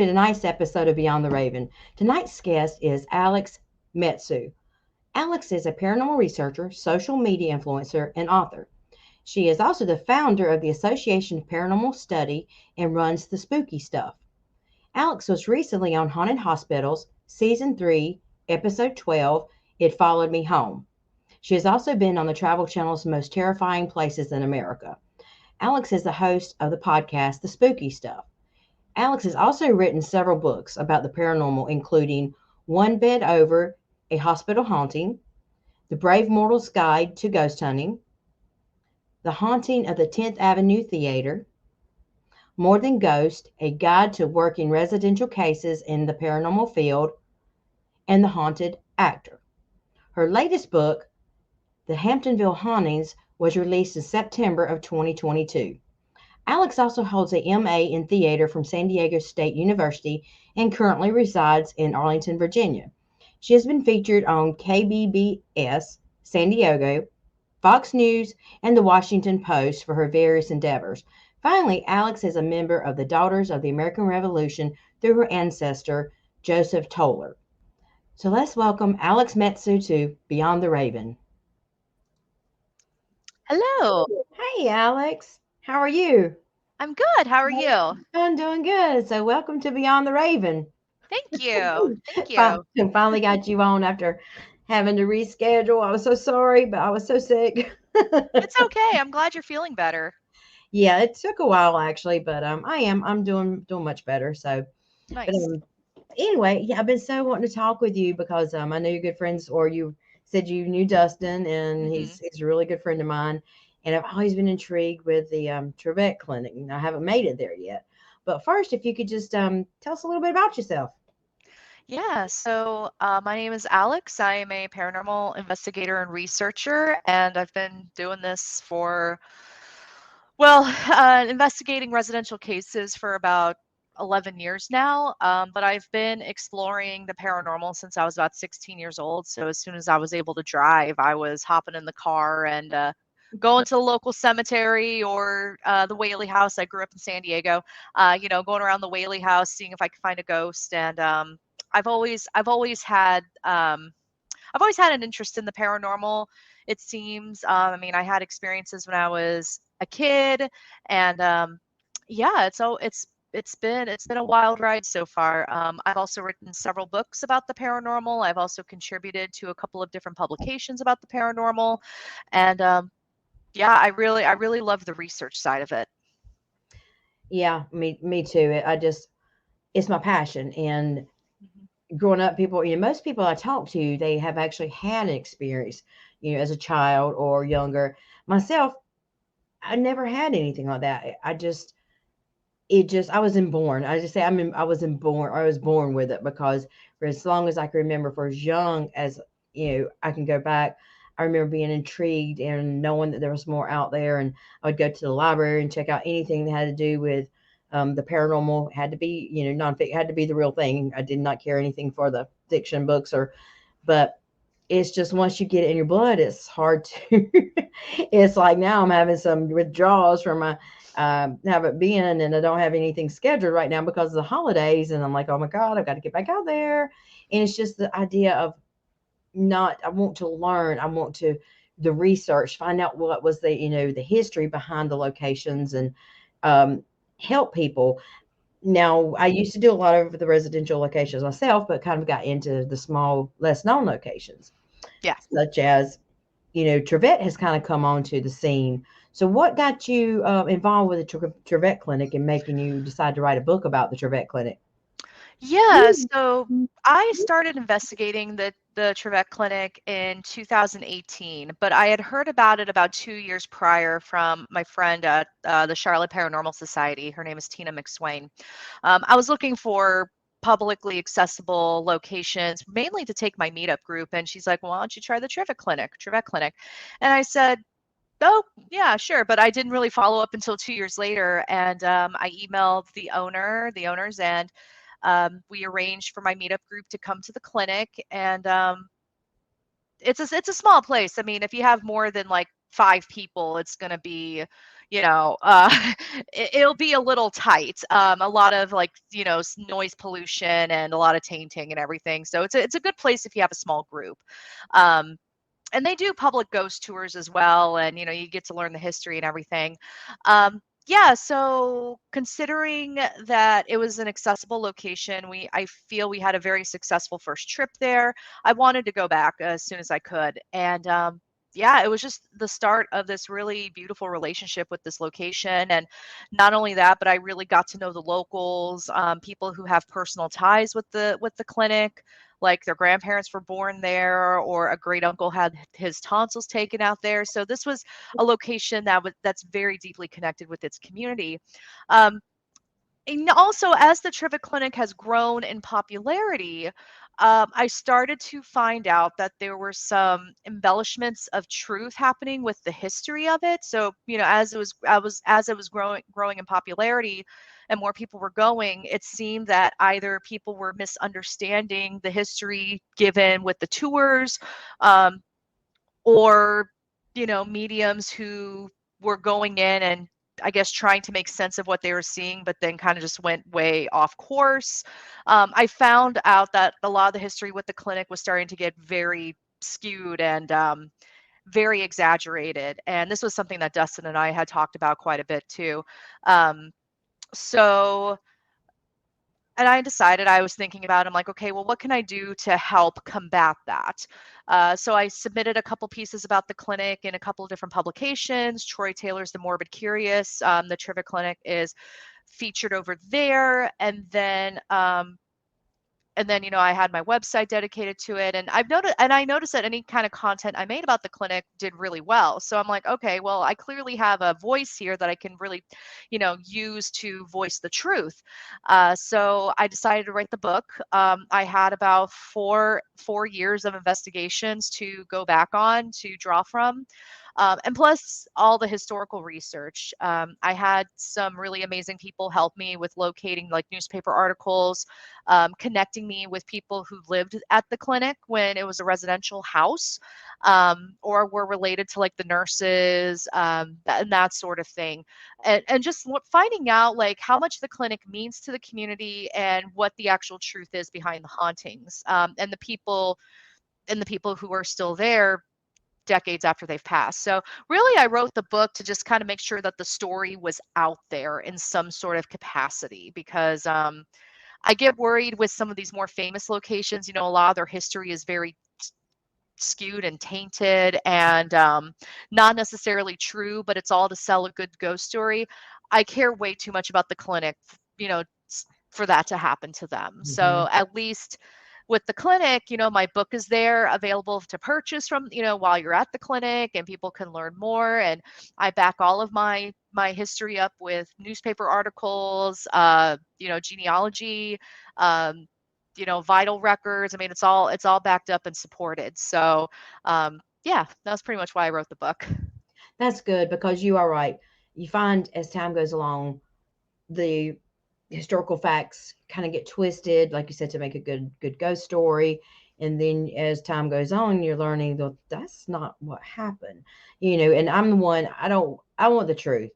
to tonight's episode of Beyond the Raven. Tonight's guest is Alex Matsuo. Alex is a paranormal researcher, social media influencer, and author. She is also the founder of the Association of Paranormal Study and runs the Spooky Stuff. Alex was recently on Haunted Hospitals, Season 3, Episode 12, It Followed Me Home. She has also been on the Travel Channel's Most Terrifying Places in America. Alex is the host of the podcast, The Spooky Stuff. Alex has also written several books about the paranormal, including One Bed Over, A Hospital Haunting, The Brave Mortal's Guide to Ghost Hunting, The Haunting of the 10th Avenue Theater, More Than Ghost, A Guide to Working Residential Cases in the Paranormal Field, and The Haunted Actor. Her latest book, The Hamptonville Hauntings, was released in September of 2022. Alex also holds a MA in theater from San Diego State University and currently resides in Arlington, Virginia. She has been featured on KPBS, San Diego, Fox News, and the Washington Post for her various endeavors. Finally, Alex is a member of the Daughters of the American Revolution through her ancestor, Joseph Toler. So let's welcome Alex Matsuo to Beyond the Raven. Hello. Hey, Alex. How are you? I'm good. How are you? I'm doing good. So welcome to Beyond the Raven. Thank you. Thank you. Finally got you on after having to reschedule. I was so sorry, but I was so sick. It's okay. I'm glad you're feeling better. Yeah, it took a while actually, but I'm doing much better. So, Nice. But anyway, yeah, I've been so wanting to talk with you because I know you're good friends, or you said you knew Dustin, and he's a really good friend of mine. And I've always been intrigued with the Trevette Clinic. I haven't made it there yet. But first, if you could just tell us a little bit about yourself. Yeah, so my name is Alex. I am a paranormal investigator and researcher, and I've been doing this for, investigating residential cases for about 11 years now. But I've been exploring the paranormal since I was about 16 years old. So as soon as I was able to drive, I was hopping in the car and going to the local cemetery or the Whaley House. I grew up in San Diego, going around the Whaley House, seeing if I could find a ghost. And I've always had an interest in the paranormal. It seems. I had experiences when I was a kid, and it's been a wild ride so far. I've also written several books about the paranormal. I've also contributed to a couple of different publications about the paranormal, and I really love the research side of it. Yeah, me too. It's my passion. And growing up, most people I talk to, they have actually had an experience, as a child or younger. Myself, I never had anything like that. I was inborn. I just say I was born with it, because for as long as I can remember, for as young as, I can go back, I remember being intrigued and knowing that there was more out there. And I would go to the library and check out anything that had to do with the paranormal. It had to be, nonfiction, had to be the real thing. I did not care anything for the fiction books but it's just once you get it in your blood, it's hard to, it's like now I'm having some withdrawals from my, haven't been, and I don't have anything scheduled right now because of the holidays. And I'm like, oh my God, I've got to get back out there. And it's just the idea of I want to learn. I want to, the research, find out what was the history behind the locations, and help people. Now, I used to do a lot of the residential locations myself, but kind of got into the small, less known locations. Yeah. Such as, Trevette has kind of come onto the scene. So what got you involved with the Trevette Clinic and making you decide to write a book about the Trevette Clinic? Yeah, so I started investigating the Trevette Clinic in 2018, but I had heard about it about 2 years prior from my friend at the Charlotte Paranormal Society. Her name is Tina McSwain. I was looking for publicly accessible locations, mainly to take my meetup group, and she's like, well, why don't you try the Trevette Clinic? And I said, oh, yeah, sure. But I didn't really follow up until 2 years later, and I emailed the owners, and we arranged for my meetup group to come to the clinic. And it's a small place. I mean, if you have more than like 5 people, it's going to be, it'll be a little tight. A lot of like, noise pollution and a lot of tainting and everything. So it's a good place if you have a small group. Um, and they do public ghost tours as well, and you get to learn the history and everything. Yeah, so considering that it was an accessible location, I feel we had a very successful first trip there. I wanted to go back as soon as I could, and yeah, it was just the start of this really beautiful relationship with this location. And not only that, but I really got to know the locals, people who have personal ties with the clinic, like their grandparents were born there, or a great uncle had his tonsils taken out there. So this was a location that's very deeply connected with its community. Um, and also, as the Trivet Clinic has grown in popularity, I started to find out that there were some embellishments of truth happening with the history of it. So, as it was growing in popularity, and more people were going, it seemed that either people were misunderstanding the history given with the tours, um, or mediums who were going in and, I guess, trying to make sense of what they were seeing, but then kind of just went way off course. I found out that a lot of the history with the clinic was starting to get very skewed and very exaggerated. And this was something that Dustin and I had talked about quite a bit too. Um, so and I decided, I was thinking about, I'm like, okay, well, what can I do to help combat that? So I submitted a couple pieces about the clinic in a couple of different publications. Troy Taylor's The Morbid Curious, the Trivet Clinic is featured over there. And then I had my website dedicated to it, and I noticed that any kind of content I made about the clinic did really well. So I'm like, okay, well, I clearly have a voice here that I can really use to voice the truth. So I decided to write the book. I had about four years of investigations to go back on, to draw from. And plus all the historical research. I had some really amazing people help me with locating like newspaper articles, connecting me with people who lived at the clinic when it was a residential house, or were related to like the nurses, and that sort of thing. And just finding out like how much the clinic means to the community and what the actual truth is behind the hauntings, and the people who are still there decades after they've passed. So really, I wrote the book to just kind of make sure that the story was out there in some sort of capacity, because I get worried with some of these more famous locations. A lot of their history is very skewed and tainted, and not necessarily true, but it's all to sell a good ghost story. I care way too much about the clinic, for that to happen to them. Mhm. So at least with the clinic, my book is there available to purchase from, while you're at the clinic, and people can learn more. And I back all of my history up with newspaper articles, genealogy, um, vital records. I mean, it's all backed up and supported. So, yeah, that's pretty much why I wrote the book. That's good because you are right. You find as time goes along, the historical facts kind of get twisted, like you said, to make a good ghost story. And then as time goes on, you're learning that that's not what happened. And I'm the one, I want the truth.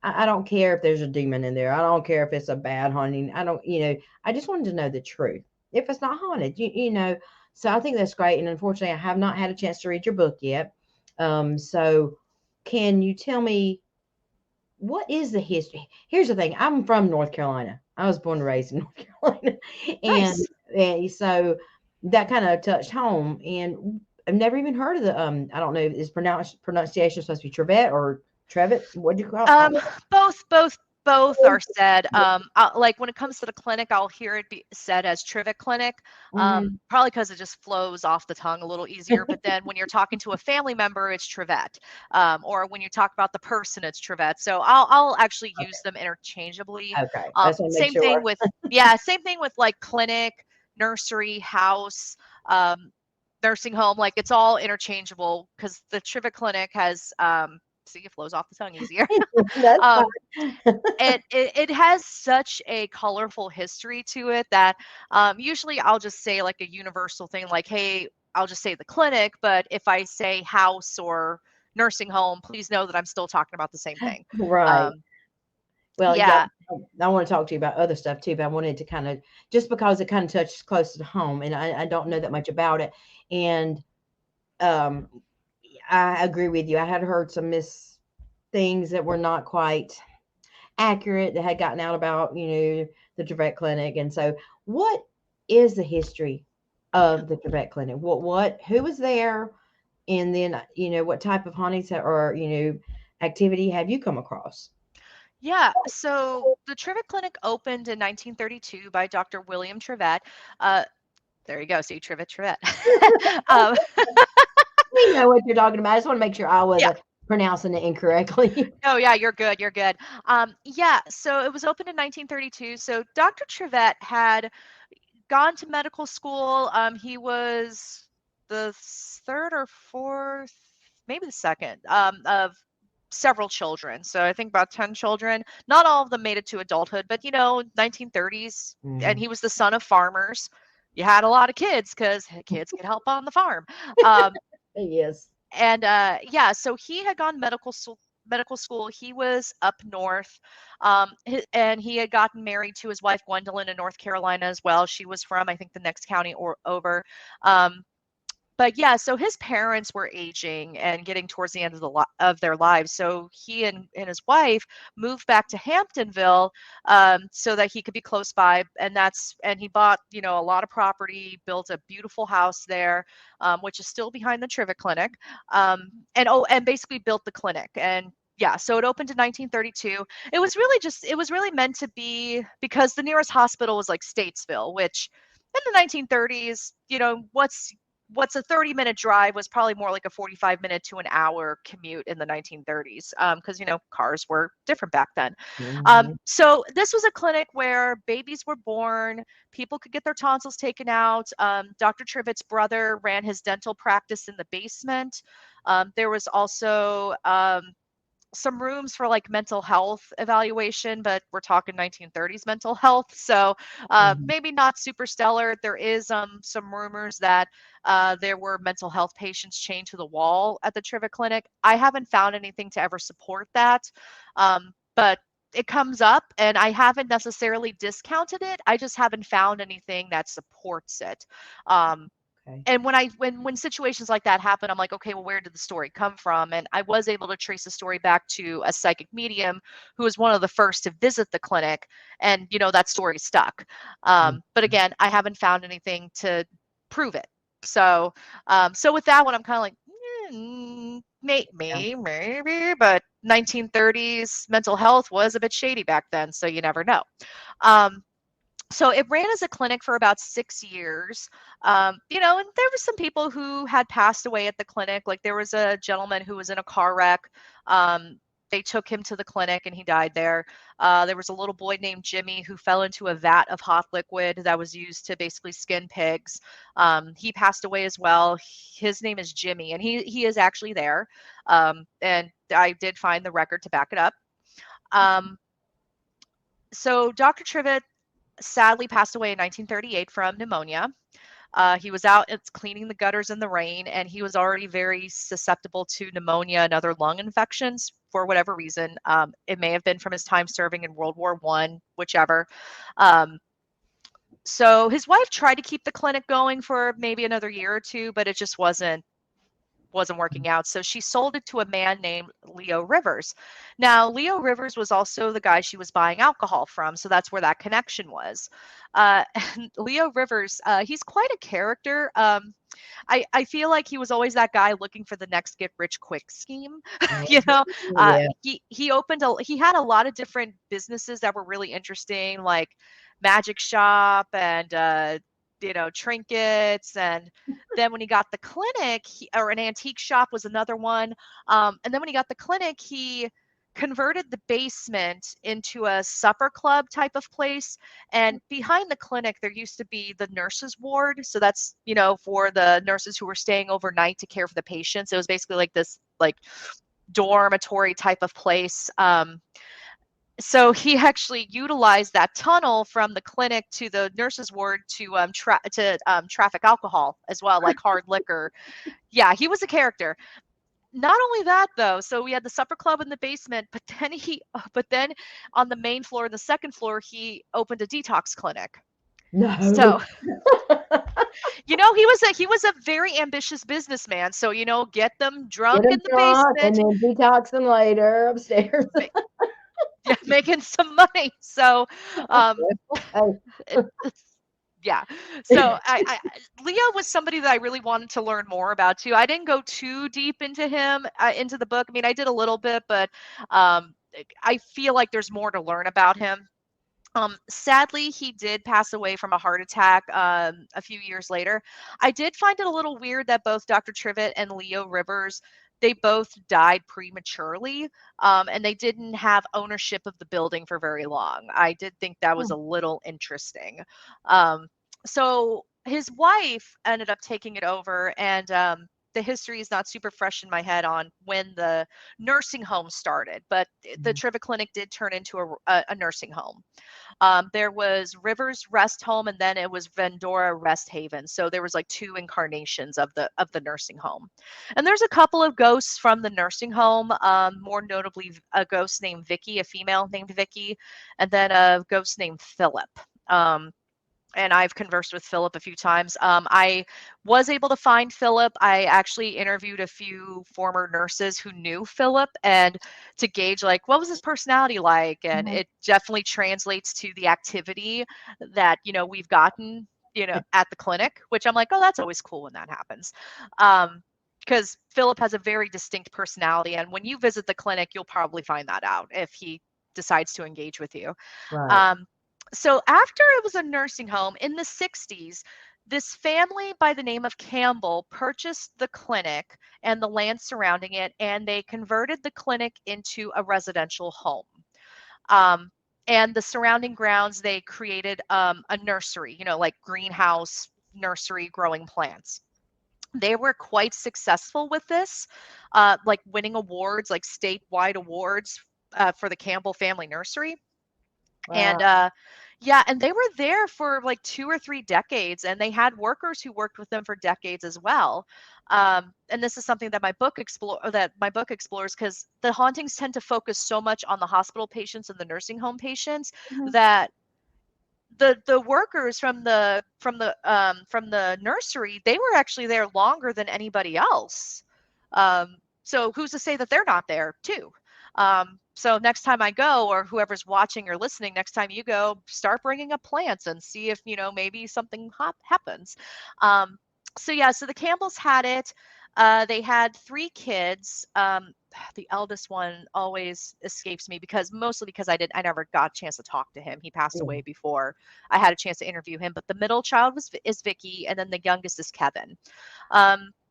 I don't care if there's a demon in there. I don't care if it's a bad haunting. I don't, I just wanted to know the truth. If it's not haunted, So I think that's great. And unfortunately, I have not had a chance to read your book yet. So can you tell me what is the history? Here's the thing. I'm from North Carolina. I was born and raised in North Carolina. And, Nice. so that kind of touched home. And I've never even heard of the I don't know, is pronunciation supposed to be Trevet or Trevet? What do you call Um, both are said. it? Like when it comes to the clinic, I'll hear it be said as Trivet Clinic, Hmm. probably because it just flows off the tongue a little easier. But then when you're talking to a family member, it's Trivet, or when you talk about the person, it's Trivet. So I'll actually use them interchangeably. Okay. I just want to make Same thing sure. with Yeah, same thing with like clinic, nursery, house. Nursing home, like it's all interchangeable because the Trivet Clinic has, see, it flows off the tongue easier. That's um, fine. it has such a colorful history to it that, usually I'll just say like a universal thing, like, hey, I'll just say the clinic. But if I say house or nursing home, please know that I'm still talking about the same thing. Right. Um, Well, yeah, yeah, I want to talk to you about other stuff too, but I wanted to kind of, just because it kind of touches close to home, and I don't know that much about it. And um, I agree with you. I had heard some things that were not quite accurate that had gotten out about, the Trevette Clinic. And so, what is the history of the Trevette Clinic? Who was there? And then, what type of hauntings or, activity have you come across? yeah. So the Trivett Clinic opened in 1932 by Dr. William Trivett. Uh, there you go. See, Trivett. um, We know what you're talking about. I just want to make sure I yeah. wasn't pronouncing it incorrectly. Oh, yeah. You're good. You're good. Yeah. So it was opened in 1932. So Dr. Trivett had gone to medical school. He was the third or fourth, maybe the second, of several children. So I think about 10 children. Not all of them made it to adulthood, but 1930s, and Mm, he was the son of farmers. You had a lot of kids because kids could help on the farm. Um, yes. and yeah, so he had gone medical school. He was up north, and he had gotten married to his wife Gwendolyn in North Carolina as well. She was from, I think, the next county or over. um, but yeah, so his parents were aging and getting towards the end of of their lives. So he and his wife moved back to Hamptonville, so that he could be close by. And he bought, a lot of property, built a beautiful house there, which is still behind the Trivett Clinic, and basically built the clinic. And yeah, so it opened in 1932. It was really meant to be, because the nearest hospital was like Statesville, which in the 1930s, what's a 30-minute drive was probably more like a 45-minute to an hour commute in the 1930s, because cars were different back then. Hmm. So this was a clinic where babies were born, people could get their tonsils taken out. Dr. Trivett's brother ran his dental practice in the basement. There was also some rooms for like mental health evaluation, but we're talking 1930s mental health. So Hmm. maybe not super stellar. There is some rumors that there were mental health patients chained to the wall at the Trivett Clinic. I haven't found anything to ever support that. But it comes up, and I haven't necessarily discounted it. I just haven't found anything that supports it. Um, Okay. and when situations like that happen, I'm like, okay, well, where did the story come from? And I was able to trace the story back to a psychic medium who was one of the first to visit the clinic, and that story stuck. Mm. But again, I haven't found anything to prove it. So with that one, I'm kind of like, Yeah. maybe, but 1930s mental health was a bit shady back then, so you never know. Um, so it ran as a clinic for about 6 years. And there were some people who had passed away at the clinic. Like there was a gentleman who was in a car wreck. um, they took him to the clinic and he died there. There was a little boy named Jimmy who fell into a vat of hot liquid that was used to basically skin pigs. He passed away as well. His name is Jimmy, and he is actually there. And I did find the record to back it up. um, so Dr. Trivett sadly passed away in 1938 from pneumonia. He was out cleaning the gutters in the rain, and he was already very susceptible to pneumonia and other lung infections for whatever reason. It may have been from his time serving in World War I, whichever. Um, so his wife tried to keep the clinic going for maybe another year or two, but it just wasn't working out. So she sold it to a man named Leo Rivers. Now, Leo Rivers was also the guy she was buying alcohol from. So that's where that connection was. And Leo Rivers, he's quite a character. I feel like he was always that guy looking for the next get rich quick scheme. you know, Yeah. he had a lot of different businesses that were really interesting, like magic shop and trinkets. And then when he got the clinic, or an antique shop was another one. And then when he got the clinic, he converted the basement into a supper club type of place. And behind the clinic, there used to be the nurses' ward. So that's, for the nurses who were staying overnight to care for the patients. It was basically like this, like, dormitory type of place. So he actually utilized that tunnel from the clinic to the nurses' ward to traffic alcohol as well, like hard liquor. Yeah, he was a character. not only that though, so we had the supper club in the basement, but then on the main floor and the second floor, he opened a detox clinic. No. So, he was a very ambitious businessman. So, get them Get drunk them in the drunk and basement, then detox them later upstairs. ma- yeah, making some money. So, um, Okay. it's yeah. So Leo was somebody that I really wanted to learn more about too. I didn't go too deep into him, into the book. I mean, I did a little bit, but um, I feel like there's more to learn about him. Sadly, he did pass away from a heart attack a few years later. I did find it a little weird that both Dr. Trivett and Leo Rivers, they both died prematurely, and they didn't have ownership of the building for very long. I did think that was a little interesting. Um, so his wife ended up taking it over, and the history is not super fresh in my head on when the nursing home started, but the Trivett Clinic did turn into a nursing home. There was Rivers Rest Home, and then it was Vendora Rest Haven. So there was like two incarnations of the nursing home. And there's a couple of ghosts from the nursing home. More notably, a ghost named Vicky, a female named Vicky, and then a ghost named Philip. Um, and I've conversed with Philip a few times. I was able to find Philip. I actually interviewed a few former nurses who knew Philip and to gauge like what was his personality like, and Mhm. it definitely translates to the activity that we've gotten at the clinic, which I'm like, oh, that's always cool when that happens. Because Philip has a very distinct personality, and when you visit the clinic, you'll probably find that out if he decides to engage with you. Right. Um, so after it was a nursing home in the 60s, this family by the name of Campbell purchased the clinic and the land surrounding it, and they converted the clinic into a residential home. Um, and the surrounding grounds, they created a nursery, like greenhouse nursery growing plants. They were quite successful with this, like winning awards, like statewide awards for the Campbell Family Nursery. And Wow. yeah, and they were there for like 2 or 3 decades, and they had workers who worked with them for decades as well. And this is something that my book explores, because the hauntings tend to focus so much on the hospital patients and the nursing home patients Mhm. that the workers from the nursery, they were actually there longer than anybody else. So who's to say that they're not there too? So next time I go, or whoever's watching or listening, next time you go, start bringing up plants and see if maybe something happens. Um, so yeah, so the Campbells had it. They had 3 kids. The eldest one always escapes me, because mostly because I never got a chance to talk to him. He passed Yeah. away before I had a chance to interview him. But the middle child is Vicky, and then the youngest is Kevin.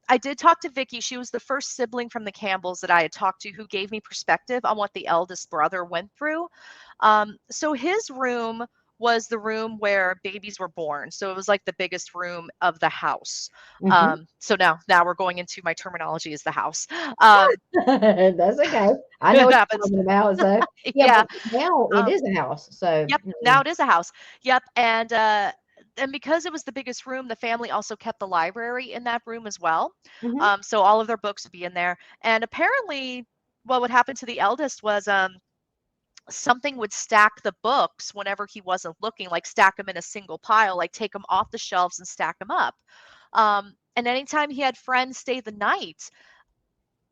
I did talk to Vicky. She was the first sibling from the Campbells that I had talked to who gave me perspective on what the eldest brother went through. So his room was the room where babies were born. So it was like the biggest room of the house. Mhm. So now we're going into my terminology as the house. Um, That's okay. I know it what happens. you're talking about. So yeah, Yeah. but now it Um, is a house. So Yep, now it is a house. Yep, and because it was the biggest room, the family also kept the library in that room as well. mhm. So all of their books would be in there. And apparently, what would happen to the eldest was something would stack the books whenever he wasn't looking, like stack them in a single pile, like take them off the shelves and stack them up. And anytime he had friends stay the night,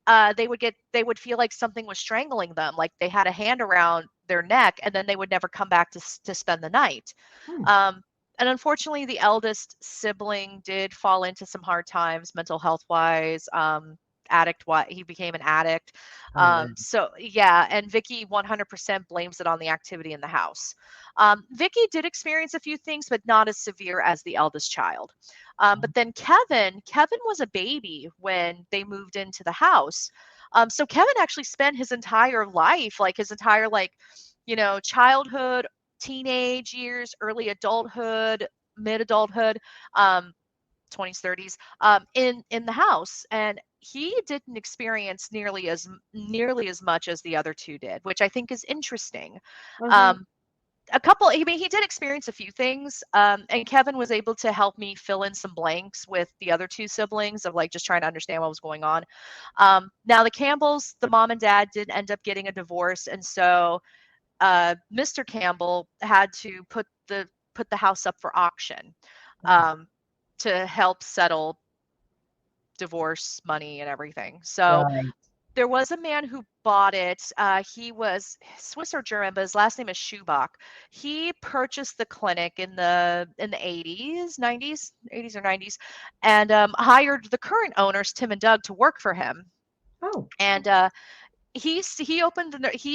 they would feel like something was strangling them, like they had a hand around their neck, and then they would never come back to spend the night. Hmm. Um, and unfortunately, the eldest sibling did fall into some hard times, mental health wise. Addict, what he became an addict. Oh no. So yeah, and Vicky 100% blames it on the activity in the house. Vicky did experience a few things, but not as severe as the eldest child. But then Kevin was a baby when they moved into the house. So Kevin actually spent his entire life, like his entire childhood, teenage years, early adulthood, mid adulthood, um, 20s, 30s, in the house, and he didn't experience nearly as much as the other two did, which I think is interesting. Uh-huh. Um, a couple. I mean, he did experience a few things, and Kevin was able to help me fill in some blanks with the other two siblings of like just trying to understand what was going on. Now the Campbells, the mom and dad, did end up getting a divorce, and so Mr. Campbell had to put the house up for auction um, to help settle divorce money and everything. So Right. there was a man who bought it. He was Swiss or German, but his last name is Schubach. He purchased the clinic in the 80s, 90s, 80s or 90s, and hired the current owners, Tim and Doug, to work for him. Oh. And he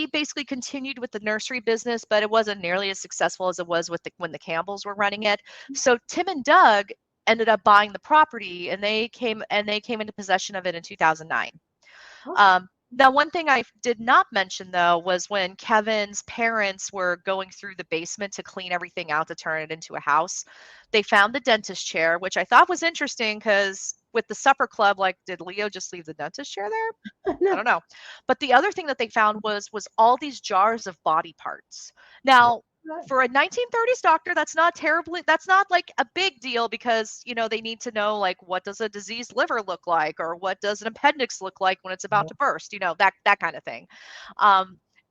basically continued with the nursery business, but it wasn't nearly as successful as it was with when the Campbells were running it. So Tim and Doug ended up buying the property, and they came into possession of it in 2009. Oh. Now, one thing I did not mention, though, was when Kevin's parents were going through the basement to clean everything out to turn it into a house, they found the dentist chair, which I thought was interesting because with the supper club, like, did Leo just leave the dentist chair there? I No. don't know. But the other thing that they found was all these jars of body parts. Now, for a 1930s doctor, that's not like a big deal because, they need to know, like, what does a diseased liver look like, or what does an appendix look like when it's about to burst, that kind of thing.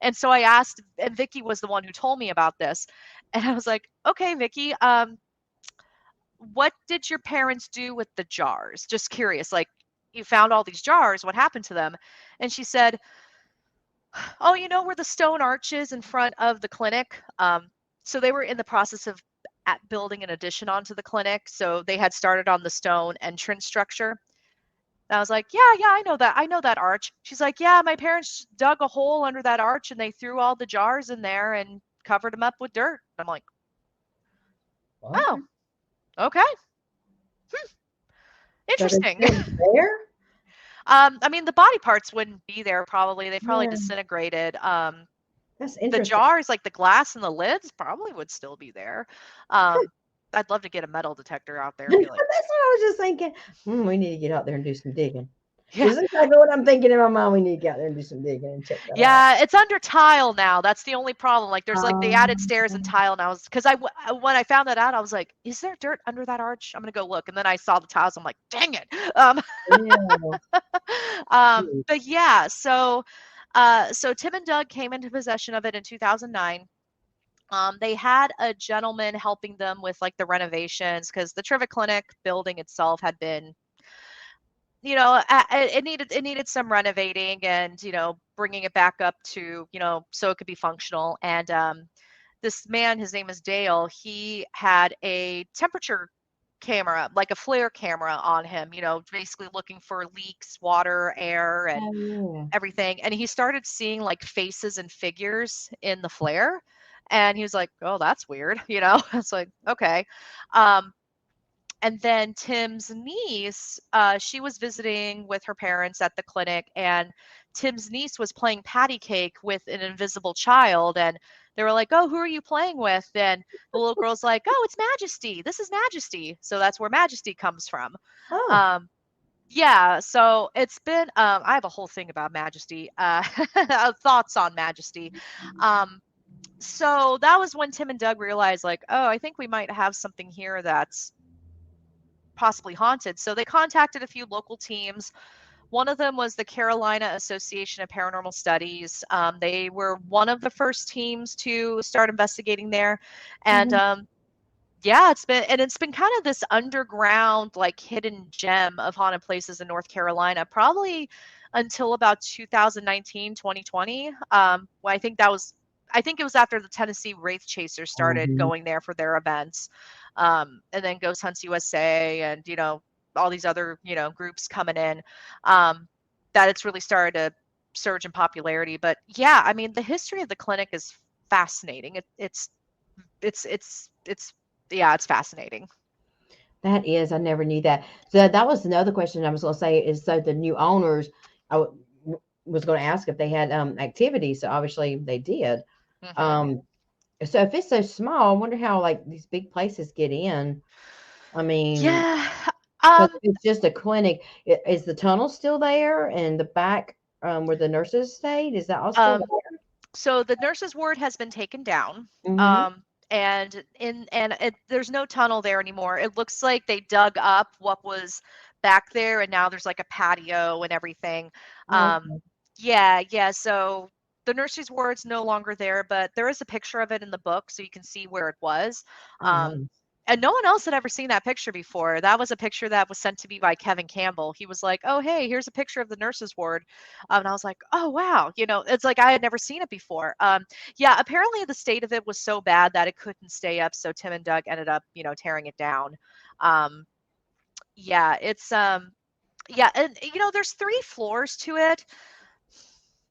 And so I asked, and Vicky was the one who told me about this. And I was like, okay, Vicky, what did your parents do with the jars? Just curious, like, you found all these jars, what happened to them? And she said, oh, where the stone arches in front of the clinic? So they were in the process of building an addition onto the clinic. So they had started on the stone entrance structure. And I was like, yeah, I know that. I know that arch. She's like, yeah, my parents dug a hole under that arch and they threw all the jars in there and covered them up with dirt. I'm like, oh, okay. So they're Interesting. still there? I mean, the body parts wouldn't be there probably. They probably Yeah, disintegrated. that's The interesting. jars, like the glass and the lids, probably would still be there. I'd love to get a metal detector out there and be That's like, what I was just thinking. We need to get out there and do some digging. yeah, Is exactly what I'm thinking in my mind. We need to get out there and do some digging and check that out. yeah, it's under tile now. That's the only problem. Like, there's like they added Um, stairs and tile now. Because when I found that out, I was like, is there dirt under that arch? I'm gonna go look. And then I saw the tiles. I'm like, dang it. yeah. But yeah, so Tim and Doug came into possession of it in 2009. They had a gentleman helping them with like the renovations because the Trivet Clinic building itself had been, it needed some renovating and bringing it back up to so it could be functional. And this man, his name is Dale. He had a temperature camera, like a flare camera on him. Basically looking for leaks, water, air, and Oh, yeah. everything. And he started seeing like faces and figures in the flare. And he was like, oh, that's weird. It's like, okay. And then Tim's niece, she was visiting with her parents at the clinic, and Tim's niece was playing patty cake with an invisible child. And they were like, oh, who are you playing with? And the little girl's like, oh, it's Majesty. This is Majesty. So that's where Majesty comes from. Oh, Um, yeah, so it's been I have a whole thing about Majesty, thoughts on Majesty. So that was when Tim and Doug realized, like, oh, I think we might have something here that's possibly haunted. So they contacted a few local teams. One of them was the Carolina Association of Paranormal Studies. They were one of the first teams to start investigating there. And mhm. yeah, it's been kind of this underground, like, hidden gem of haunted places in North Carolina, probably until about 2019, 2020. I think it was after the Tennessee Wraith Chasers started Mhm. going there for their events. And then Ghost Hunts USA and, all these other, groups coming in, that it's really started to surge in popularity. But yeah, I mean, the history of the clinic is fascinating. It's yeah, it's fascinating. That is, I never knew that. So that was another question I was going to say is so the new owners, was going to ask if they had activities. So obviously they did. Hmm. Um, so if it's so small, I wonder how like these big places get in. I mean, Yeah. because Um, it's just a clinic. Is the tunnel still there and the back where the nurses stayed? Is that all still um, there? So the nurse's ward has been taken down. Mm-hmm. Um, there's no tunnel there anymore. It looks like they dug up what was back there, and now there's like a patio and everything. Oh, Um, yeah, yeah. So the nurse's ward's no longer there, but there is a picture of it in the book, so you can see where it was. oh, Um, nice. and no one else had ever seen that picture before. That was a picture that was sent to me by Kevin Campbell. He was like, "Oh, hey, here's a picture of the nurse's ward." And I was like, "Oh, wow." It's like I had never seen it before. Yeah, apparently the state of it was so bad that it couldn't stay up, so Tim and Doug ended up, tearing it down. Um, yeah, yeah, and there's 3 floors to it.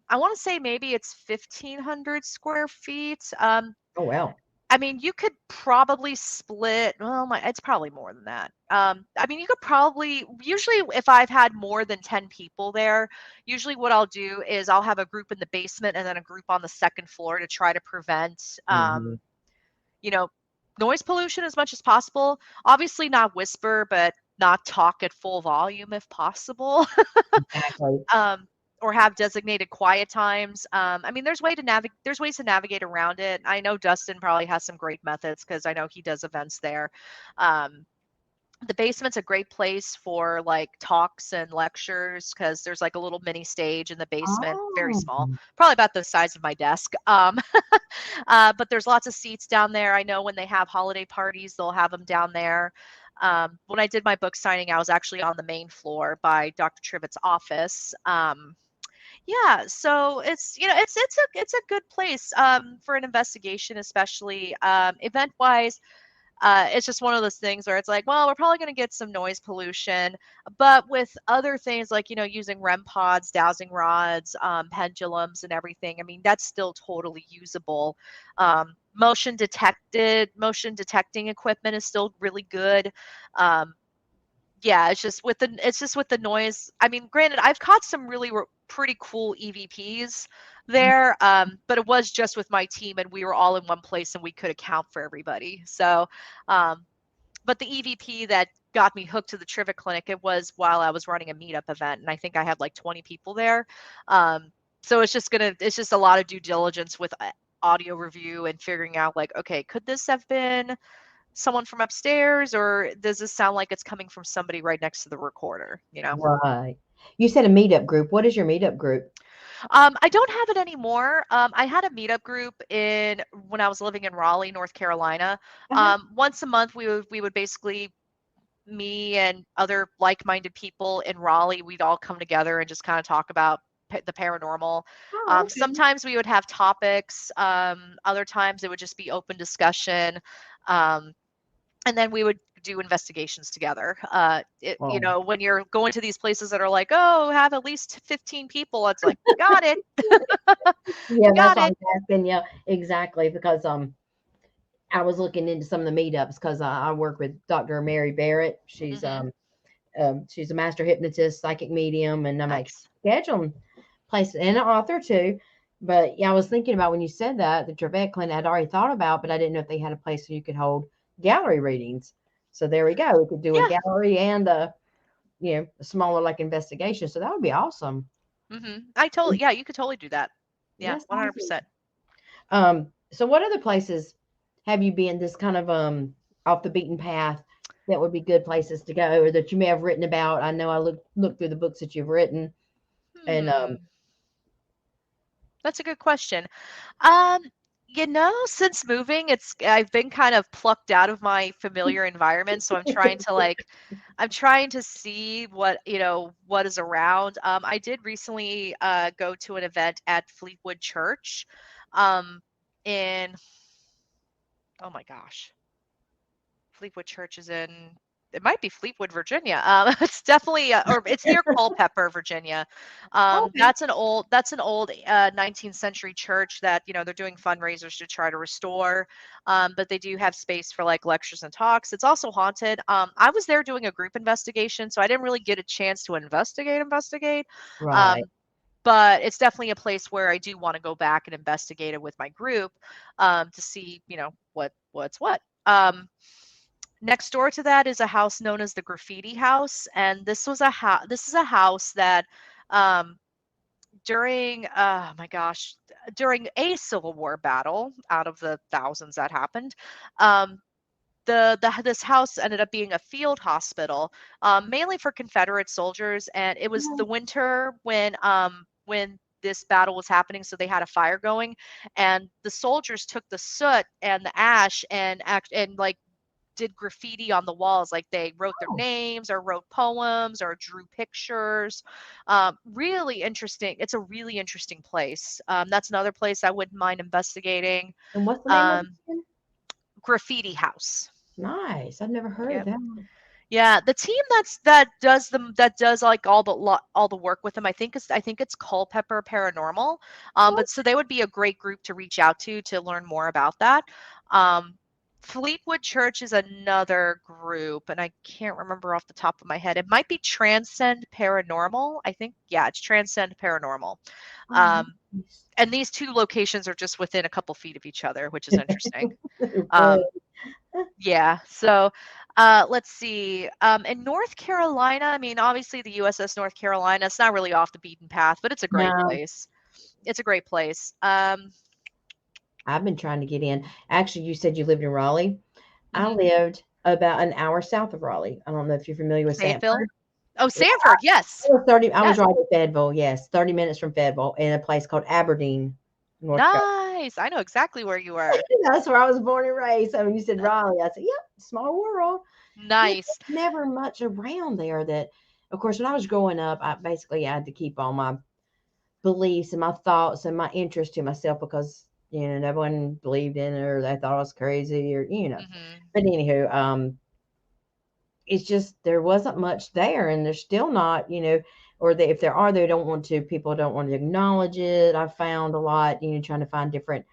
I want to say maybe it's 1,500 square feet. Oh, well. I mean, you could probably split, well, it's probably more than that. I mean, you could probably, usually if I've had more than 10 people there, usually what I'll do is I'll have a group in the basement and then a group on the second floor to try to prevent, Mm-hmm. you know, noise pollution as much as possible. Obviously not whisper, but not talk at full volume if possible. Exactly. um, or have designated quiet times. I mean, there's ways to navigate around it. I know Dustin probably has some great methods because I know he does events there. Um, the basement's a great place for like talks and lectures because there's like a little mini stage in the basement, very Oh. small, probably about the size of my desk. But there's lots of seats down there. I know when they have holiday parties, they'll have them down there. When I did my book signing, I was actually on the main floor by Dr. Trivett's office. Yeah, so it's a good place for an investigation, especially event wise. It's just one of those things where it's like, well, we're probably going to get some noise pollution, but with other things like using REM pods, dowsing rods, pendulums, and everything, I mean that's still totally usable. Motion detecting equipment is still really good. Um, yeah, it's just with the noise. I mean, granted, I've caught some really pretty cool EVPs there, but it was just with my team, and we were all in one place, and we could account for everybody. So, um, but the EVP that got me hooked to the Trivia Clinic, it was while I was running a meetup event, and I think I had like 20 people there. Um, so it's just a lot of due diligence with audio review and figuring out like, okay, could this have been someone from upstairs, or does this sound like it's coming from somebody right next to the recorder, Right. You said a meetup group. What is your meetup group? I don't have it anymore. I had a meetup group in when I was living in Raleigh, North Carolina. Uh-huh. Once a month we would basically, me and other like-minded people in Raleigh, we'd all come together and just kind of talk about the paranormal. Oh, okay. Sometimes we would have topics, other times it would just be open discussion. Um, and then we would do investigations together. Well, When you're going to these places that are like, oh, have at least 15 people, it's like, got it, yeah, that's got what I it. was asking. Yeah, exactly. Because I was looking into some of the meetups because I work with Dr. Mary Barrett. Hmm. She's a master hypnotist, psychic medium, and I'm like Nice. scheduling places and an author too. But yeah, I was thinking about when you said that the Trevette Clinic I'd already thought about, but I didn't know if they had a place where you could hold gallery readings. So there we go. We could do a Yeah. gallery and a smaller like investigation. So that would be awesome. Yeah, you could totally do that. Yeah, That's awesome. 100%. So what other places have you been this kind of off the beaten path that would be good places to go or that you may have written about? I know I looked through the books that you've written and Hmm. That's a good question. Um, since moving, I've been kind of plucked out of my familiar environment, so I'm trying to see what is around. I did recently go to an event at Fleetwood Church, um, in oh my gosh, Fleetwood Church is in. It might be Fleetwood, Virginia. It's definitely, or it's near Culpeper, Virginia. okay. That's an old 19th century church that they're doing fundraisers to try to restore. But they do have space for like lectures and talks. It's also haunted. I was there doing a group investigation, so I didn't really get a chance to investigate. Um, Right. but it's definitely a place where I do want to go back and investigate it with my group, to see what's what. Next door to that is a house known as the Graffiti House, and this is a house that um, during, oh my gosh, during a Civil War battle out of the thousands that happened, um, this house ended up being a field hospital, mainly for Confederate soldiers, and it was the winter when this battle was happening, so they had a fire going, and the soldiers took the soot and the ash and like did graffiti on the walls, like they wrote their Oh, names or wrote poems or drew pictures. Really interesting. It's a really interesting place. That's another place I wouldn't mind investigating. and what's the name of it Um, again? Graffiti House. Nice. I've never heard of Yep. that one. Yeah, the team that does like all the work with them, I think it's Culpeper Paranormal. Oh, But so they would be a great group to reach out to learn more about that. Um, Fleetwood Church is another group, and I can't remember off the top of my head. It might be Transcend Paranormal. I think, yeah, it's Transcend Paranormal. oh, Um, nice. and these two locations are just within a couple feet of each other, which is interesting. Right. Um, yeah. So, let's see. In North Carolina, I mean, obviously the USS North Carolina, it's not really off the beaten path, but it's a great No, place. It's a great place. I've been trying to get in. Actually, you said you lived in Raleigh. I Mhm. lived about an hour south of Raleigh. I don't know if you're familiar with Fayetteville. Sanford. Oh, Yeah, Sanford. I Yes. was 30. I was Yes. right at Fayetteville. Yes, 30 minutes from Fayetteville in a place called Aberdeen, North Carolina. Nice. I know exactly where you were. That's where I was born and raised. So when you said Raleigh, I said, "Yep, small world." Yeah, Nice. there's never much around there. That, of course, when I was growing up, I basically had to keep all my beliefs and my thoughts and my interest to myself because no one believed in it or they thought I was crazy or. Mhm. But anywho, it's just there wasn't much there, and there's still not. Or if there are, they don't want to. People don't want to acknowledge it. I found a lot, trying to find different,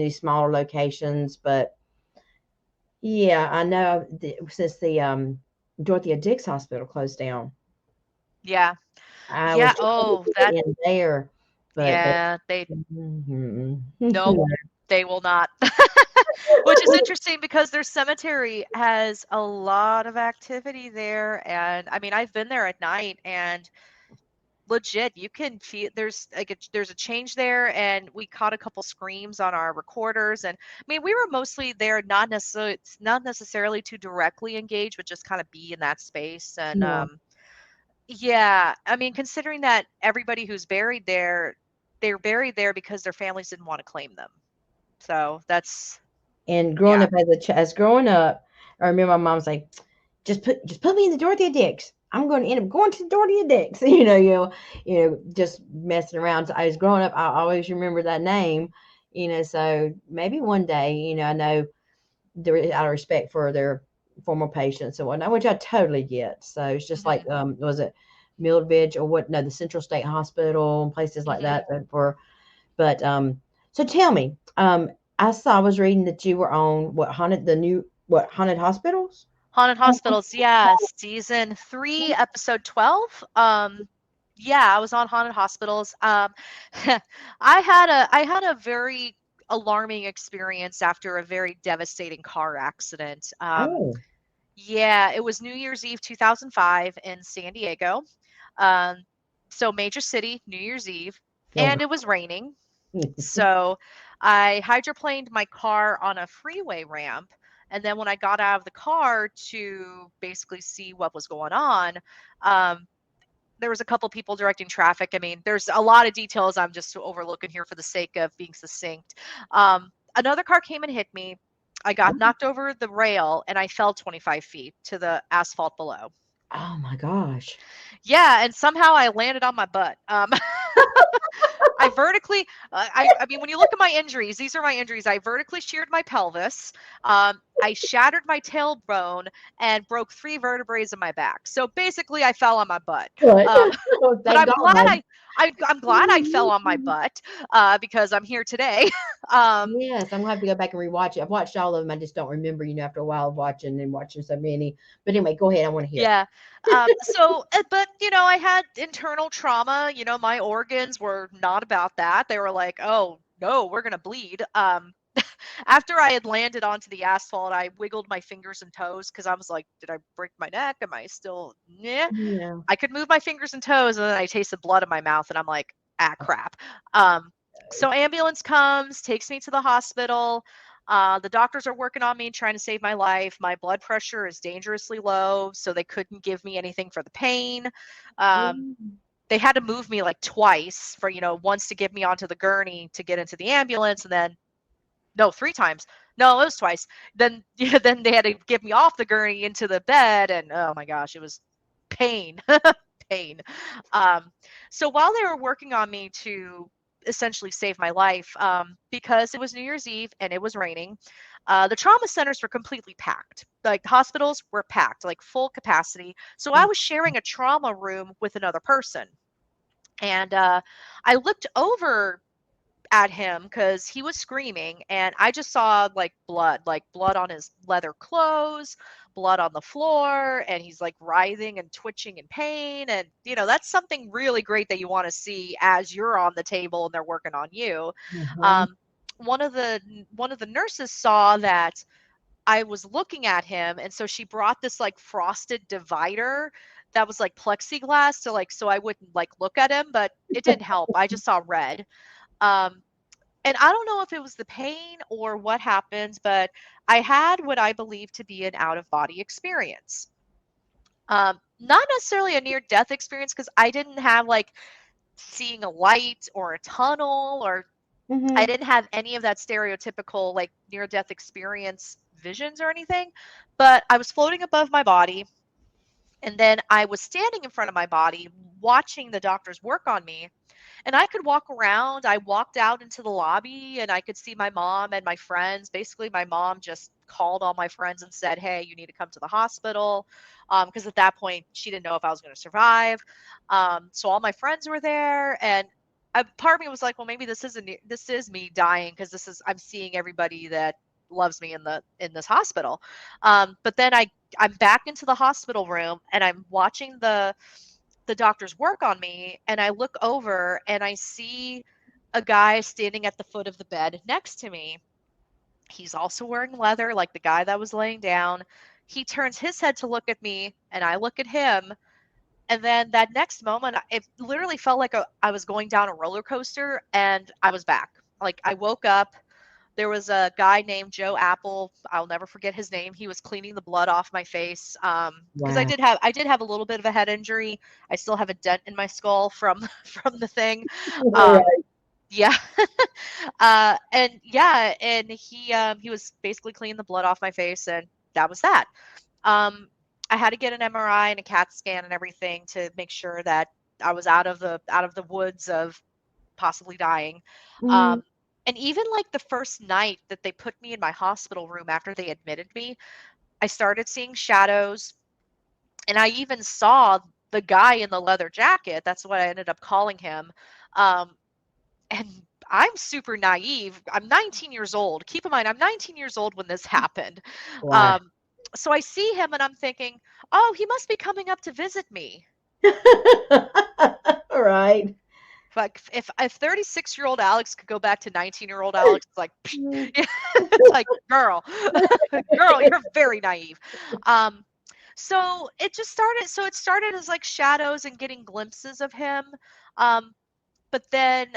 smaller locations. But yeah, I know since the Dorothea Dix Hospital closed down, Yeah. I was Yeah. trying Oh, to get that, in there, but they. yeah, they, Mhm. nope, they will not. Which is interesting because their cemetery has a lot of activity there. And I mean, I've been there at night and legit, you can feel there's a change there. And we caught a couple screams on our recorders. And I mean, we were mostly there, not necessarily to directly engage, but just kind of be in that space. And Yeah, yeah, I mean, considering that everybody who's buried there, they're buried there because their families didn't want to claim them. So that's, and growing yeah. up as growing up, I remember my mom was like, "Just put me in the Dorothea Dix. I'm going to end up going to the Dorothea Dix." Just messing around. So I was growing up. I always remember that name. So maybe one day, I know there out of respect for their former patients and whatnot, which I totally get. So it's just like, Mhm. was it Mildredge or what? No, the Central State Hospital and places like Mhm. that. But so tell me, I was reading that you were on what haunted hospitals? Haunted Hospitals, yeah, season 3, episode 12. Yeah, I was on Haunted Hospitals. I had a very alarming experience after a very devastating car accident. Oh, Yeah, it was New Year's Eve 2005 in San Diego. Um, so major city, New Year's Eve, oh, and it was raining. So I hydroplaned my car on a freeway ramp. And then when I got out of the car to basically see what was going on, um, there was a couple people directing traffic. I mean, there's a lot of details I'm just overlooking here for the sake of being succinct. Another car came and hit me. I got knocked over the rail and I fell 25 feet to the asphalt below. oh my gosh. Yeah, and somehow I landed on my butt. I vertically, I mean, when you look at my injuries, these are my injuries. I vertically sheared my pelvis. I shattered my tailbone and broke 3 vertebrae in my back. So basically, I fell on my butt. Good. Um, Oh, but thank I'm glad God. I'm glad I fell on my butt because I'm here today. um, Yes, I'm gonna have to go back and rewatch it. I've watched all of them. I just don't remember, after a while of watching so many. But anyway, go ahead. I want to hear. Yeah. But I had internal trauma. My organs were not about that. They were like, oh, no, we're going to bleed. After I had landed onto the asphalt, I wiggled my fingers and toes because I was like, did I break my neck? Am I still, yeah. Yeah. I could move my fingers and toes, and then I tasted blood in my mouth, and I'm like, crap. So ambulance comes, takes me to the hospital. The doctors are working on me, trying to save my life. My blood pressure is dangerously low, so they couldn't give me anything for the pain. Um, Mm. they had to move me like twice for, once to get me onto the gurney to get into the ambulance, and then no, three times. No, it was twice. Then yeah, then they had to get me off the gurney into the bed, and oh my gosh, it was pain, pain. Um, so while they were working on me to essentially save my life, because it was New Year's Eve and it was raining, the trauma centers were completely packed. Like hospitals were packed, like full capacity. So I Oh, was sharing a trauma room with another person, and I looked over at him because he was screaming, and I just saw like blood on his leather clothes, blood on the floor, and he's like writhing and twitching in pain. And that's something really great that you want to see as you're on the table and they're working on you. mhm. um, one of the nurses saw that I was looking at him, and so she brought this like frosted divider that was like plexiglass to like so I wouldn't like look at him, but it didn't help. I just saw red. um, and I don't know if it was the pain or what happened, but I had what I believe to be an out of body experience. Not necessarily a near death experience because I didn't have like seeing a light or a tunnel, or I Mhm. didn't have any of that stereotypical like near death experience visions or anything, but I was floating above my body. And then I was standing in front of my body watching the doctors work on me, and I could walk around. I walked out into the lobby and I could see my mom and my friends. Basically, my mom just called all my friends and said, "Hey, you need to come to the hospital." Because at that point, she didn't know if I was going to survive. So all my friends were there, and part of me was like, "Well, maybe this is me dying because I'm seeing everybody that loves me in this hospital." But then I'm back into the hospital room and I'm watching the doctors work on me, and I look over and I see a guy standing at the foot of the bed next to me. He's also wearing leather like the guy that was laying down. He turns his head to look at me and I look at him, and then that next moment it literally felt like I was going down a roller coaster and I was back. Like I woke up. There was a guy named Joe Apple. I'll never forget his name. He was cleaning the blood off my face. Because Wow. I did have a little bit of a head injury. I still have a dent in my skull from from the thing. Um, Right. yeah. And yeah, and he was basically cleaning the blood off my face, and that was that. Um, I had to get an MRI and a CAT scan and everything to make sure that I was out of the woods of possibly dying. Mhm. Um, and even like the first night that they put me in my hospital room after they admitted me, I started seeing shadows, and I even saw the guy in the leather jacket. That's what I ended up calling him. Um, and I'm super naive. I'm 19 years old. Keep in mind, I'm 19 years old when this happened. Wow. Um, so I see him and I'm thinking, oh, he must be coming up to visit me. Right. Like if 36-year-old Alex could go back to 19-year-old Alex, it's like Mm. it's like girl, girl, you're very naive. Um, so it started as like shadows and getting glimpses of him. Um, but then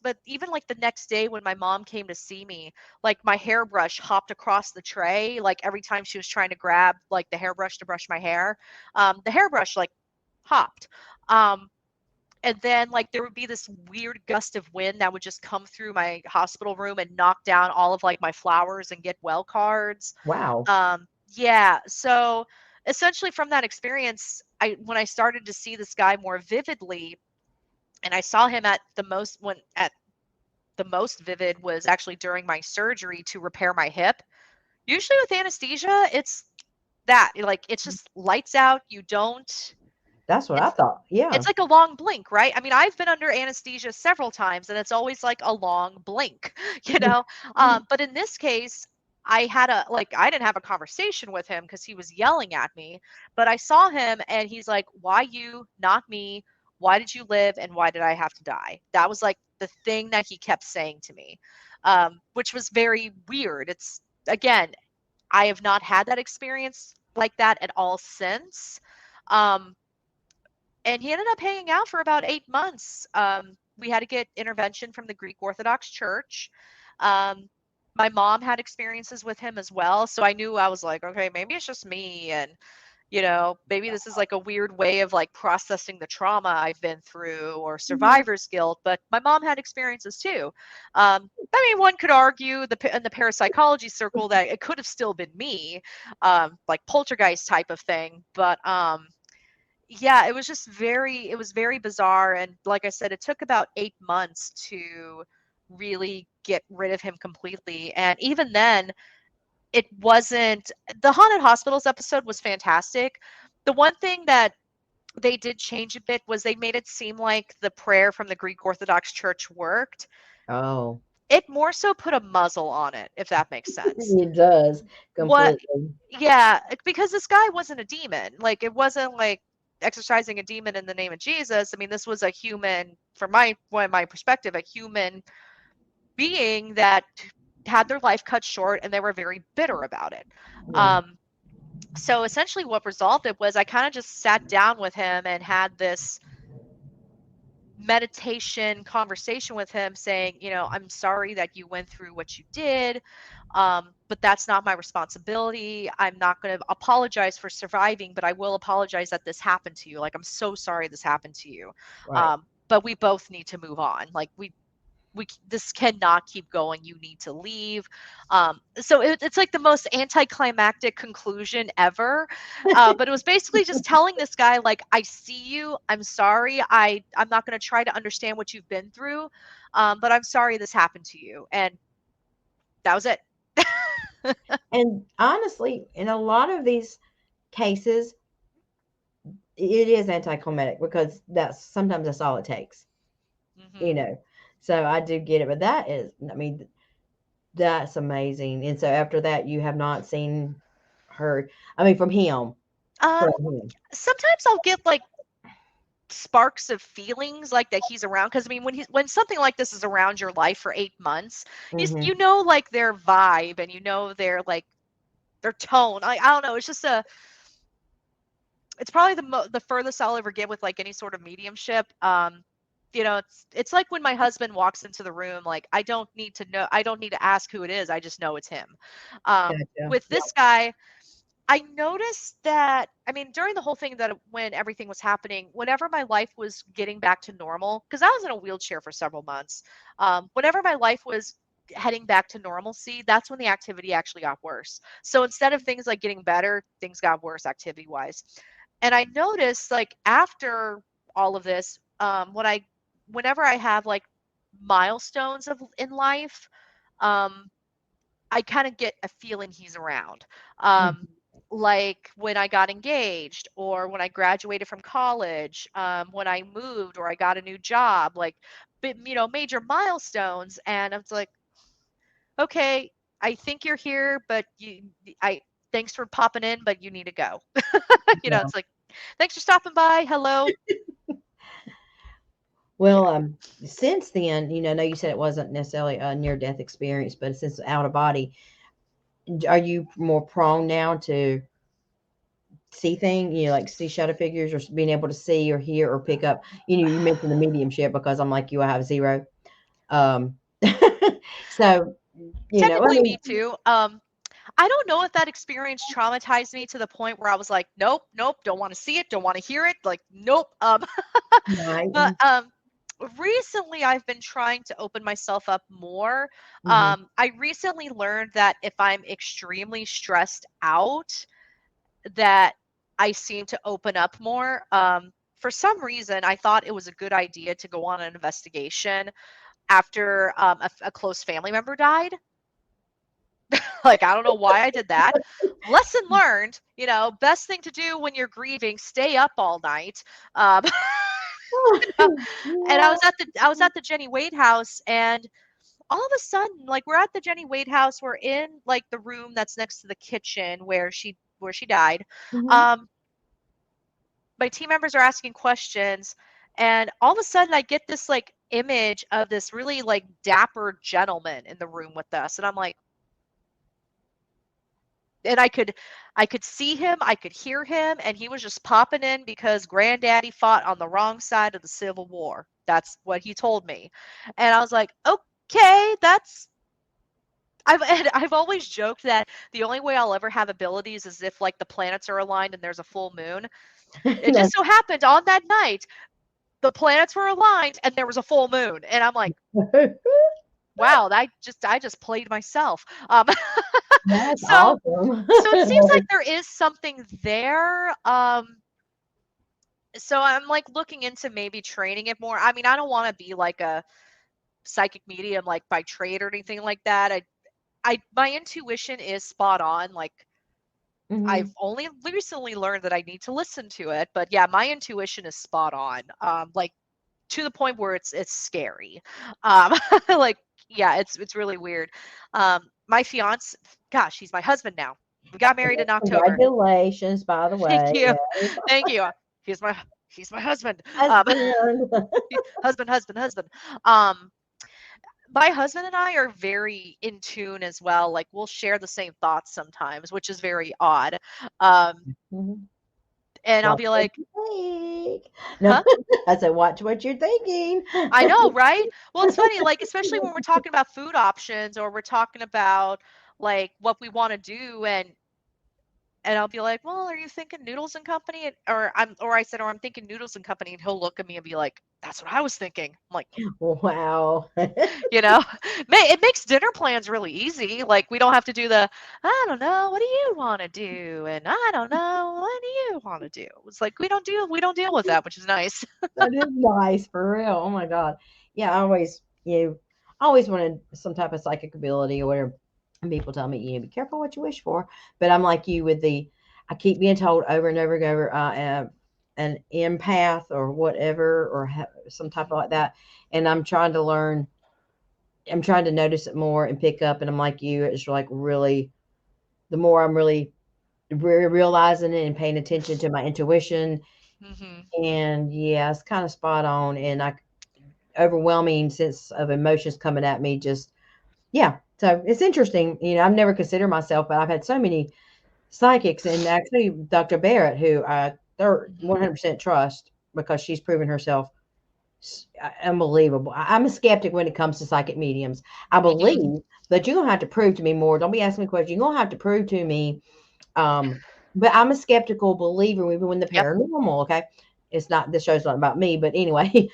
but even like the next day when my mom came to see me, like my hairbrush hopped across the tray, like every time she was trying to grab like the hairbrush to brush my hair, the hairbrush like hopped. Um, and then like there would be this weird gust of wind that would just come through my hospital room and knock down all of like my flowers and get well cards. Wow. Yeah, so essentially from that experience, I when I started to see this guy more vividly, and I saw him at the most vivid was actually during my surgery to repair my hip. Usually with anesthesia, it's that like it's just lights out. You don't That's what I it's thought. Yeah. it's like a long blink, right? I mean, I've been under anesthesia several times and it's always like a long blink, you know? But in this case, I didn't have a conversation with him because he was yelling at me, but I saw him and he's like, "Why you, not me? Why did you live and why did I have to die?" That was like the thing that he kept saying to me, which was very weird. It's again, I have not had that experience like that at all since. Um, And he ended up hanging out for about 8 months. We had to get intervention from the Greek Orthodox Church. Um, my mom had experiences with him as well. So I knew, I was like, okay, maybe it's just me. And, maybe this is like a weird way of like processing the trauma I've been through or Mhm. survivor's guilt. But my mom had experiences too. I mean, one could argue in the parapsychology circle that it could have still been me, like poltergeist type of thing. But yeah, it was very bizarre. And like I said, it took about 8 months to really get rid of him completely. And even then, it wasn't the haunted hospitals episode was fantastic. The one thing that they did change a bit was they made it seem like the prayer from the Greek Orthodox Church worked. Oh, It more so put a muzzle on it, if that makes sense. it does What completely. Yeah, because this guy wasn't a demon. Like, it wasn't like exorcising a demon in the name of Jesus. I mean, this was a human, from my perspective, a human being that had their life cut short, and they were very bitter about it. Yeah, Um, so essentially what resolved it was I kind of just sat down with him and had this meditation conversation with him saying, I'm sorry that you went through what you did, but that's not my responsibility. I'm not going to apologize for surviving, but I will apologize that this happened to you. Like, I'm so sorry this happened to you. right. But we both need to move on. Like, this cannot keep going. You need to leave. So it's like the most anticlimactic conclusion ever. But it was basically just telling this guy, like, I see you. I'm sorry. I'm not going to try to understand what you've been through. But I'm sorry this happened to you. And that was it. And honestly, in a lot of these cases, it is anticlimactic because that's all it takes, you Hmm. know. So I do get it, but I mean, that's amazing. And so after that, you have not seen her. I mean, from Um, him. Sometimes I'll get like sparks of feelings like that he's around, because I mean, when something like this is around your life for 8 months, Hmm. like their vibe, and their like their tone. I don't know. It's probably the furthest I'll ever get with like any sort of mediumship. It's like when my husband walks into the room, like I don't need to ask who it is. I just know it's him. Gotcha. With this guy, I noticed that, I mean, during the whole thing, that when everything was happening, whenever my life was getting back to normal, because I was in a wheelchair for several months, whenever my life was heading back to normalcy, that's when the activity actually got worse. So instead of things like getting better, things got worse activity wise. And I noticed, like, after all of this, whenever I have like milestones in life, um, I kind of get a feeling he's around. Um, Mhm. like when I got engaged, or when I graduated from college, when I moved, or I got a new job, like, major milestones. And it's like, okay, I think you're here, but I, thanks for popping in, but you need to go. Yeah. It's like, thanks for stopping by. Hello. Well, since then, I know you said it wasn't necessarily a near death experience, but since out of body, are you more prone now to see things, like see shadow figures, or being able to see or hear or pick up? You mentioned the mediumship because I'm like you, I have zero. Um, so, I Technically, mean, me too. I don't know if that experience traumatized me to the point where I was like, nope, nope, don't want to see it, don't want to hear it, like, nope. right. But recently I've been trying to open myself up more. Hmm. I recently learned that if I'm extremely stressed out, that I seem to open up more. For some reason, I thought it was a good idea to go on an investigation after a close family member died. Like, I don't know why I did that. Lesson learned, best thing to do when you're grieving, stay up all night. Um, and Yeah. I was at the Jenny Wade house, and all of a sudden, like, we're at the Jenny Wade house, we're in like the room that's next to the kitchen where she died. Hmm. Um, my team members are asking questions, and all of a sudden I get this like image of this really like dapper gentleman in the room with us, and I'm like, and I could see him, I could hear him, and he was just popping in because granddaddy fought on the wrong side of the Civil War. That's what he told me. And I was like, okay, that's and I've always joked that the only way I'll ever have abilities is if like the planets are aligned and there's a full moon. It just so happened on that night the planets were aligned and there was a full moon, and I'm like, wow, I just played myself. That's So awesome. so it seems like there is something there. So I'm like looking into maybe training it more. I mean, I don't want to be like a psychic medium like by trade or anything like that. My intuition is spot on. Like I've Mhm. only recently learned that I need to listen to it, but yeah, my intuition is spot on. Like to the point where it's scary. Like yeah, it's really weird. My fiance, gosh, he's my husband now. We got married in October. Congratulations, by the Thank way. you. Yes. Thank you. He's my he's my husband. Husband. Husband. Um, my husband and I are very in tune as well. Like we'll share the same thoughts sometimes, which is very odd. Um, Mhm. and I'll Watch be what like, you think. No, huh? I said, watch what you're thinking. I know, right? Well, it's funny, like especially when we're talking about food options or we're talking about like what we want to do, and I'll be like, "Well, are you thinking Noodles and Company?" Or I said, "Or I'm thinking Noodles and Company," and he'll look at me and be like, "That's what I was thinking." I'm like, Wow. you know, it makes dinner plans really easy. Like we don't have to do the, I don't know, what do you want to do, and I don't know, what do you want to do. It's like we don't deal with that, which is nice. That is nice for real. Oh my God. Yeah, I always wanted some type of psychic ability or whatever. And people tell me, be careful what you wish for. But I'm like you with I keep being told over and over and over, an empath or whatever, or some type of like that. And I'm trying to notice it more and pick up. And I'm like you, it's like really, the more I'm really realizing it and paying attention to my intuition. Hmm. And yeah, it's kind of spot on. And overwhelming sense of emotions coming at me. Just yeah. So it's interesting. I've never considered myself, but I've had so many psychics, and actually Dr. Barrett, who I Hmm. 100% trust because she's proven herself unbelievable. I'm a skeptic when it comes to psychic mediums. I Hmm. believe, but you're gonna have to prove to me more. Don't be asking me questions. You're gonna have to prove to me. Um, but I'm a skeptical believer, even when the Yep. paranormal. Okay, it's not. This show's not about me, but anyway.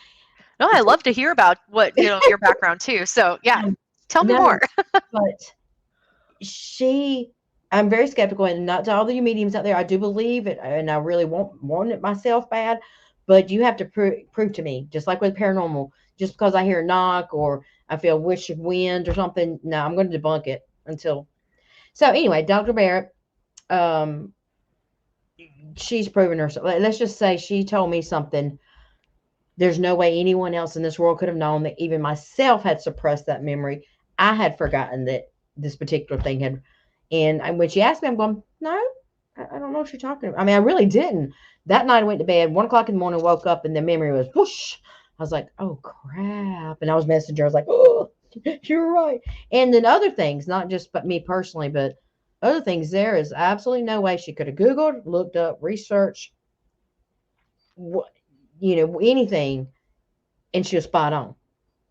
No, I So, love to hear about what, your background too. So yeah, tell me no, more. but she I'm very skeptical, and not to all the mediums out there. I do believe it, and I really want it myself bad, but you have to prove to me, just like with paranormal, just because I hear a knock or I feel a wish of wind or something. No, I'm going to debunk it until. So anyway, Dr. Barrett, um, she's proven herself. Let's just say she told me something. There's no way anyone else in this world could have known that. Even myself had suppressed that memory. I had forgotten that this particular thing had. And when she asked me, I'm going, no, I don't know what you're talking about. I mean, I really didn't. That night I went to bed, 1 o'clock in the morning, woke up, and the memory was whoosh. I was like, oh crap. And I was messenger. I was like, oh, you're right. And then other things, not just but me personally, but other things, there is absolutely no way she could have Googled, looked up, researched, anything, and she was spot on